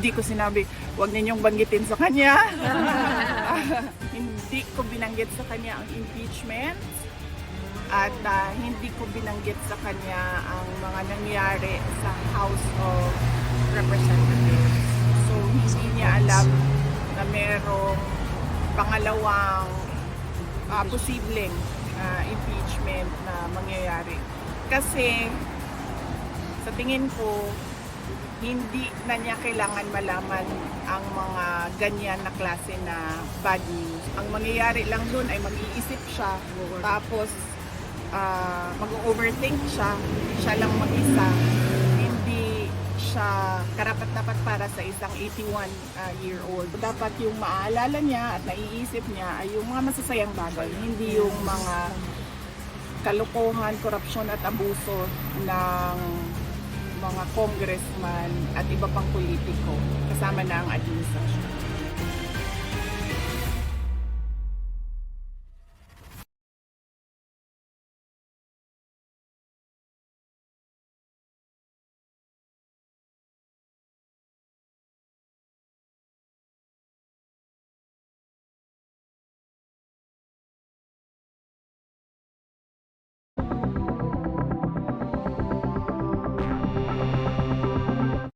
hindi ko sinabi, huwag ninyong banggitin sa kanya. Hindi ko binanggit sa kanya ang impeachment at hindi ko binanggit sa kanya ang mga nangyari sa House of Representatives. So hindi niya alam na merong pangalawang posibleng impeachment na mangyayari. Kasi sa tingin ko, hindi na niya kailangan malaman ang mga ganyan na klase na bad news. Ang mangyayari lang doon ay mag-iisip siya, tapos mag-overthink siya lang mag-isa. Hindi siya karapat-dapat para sa isang 81-year-old. Dapat yung maaalala niya at naiisip niya ay yung mga masasayang bagay, hindi yung mga kalokohan, korupsyon at abuso ng mga congressman at iba pang politiko kasama na ang administrasyon.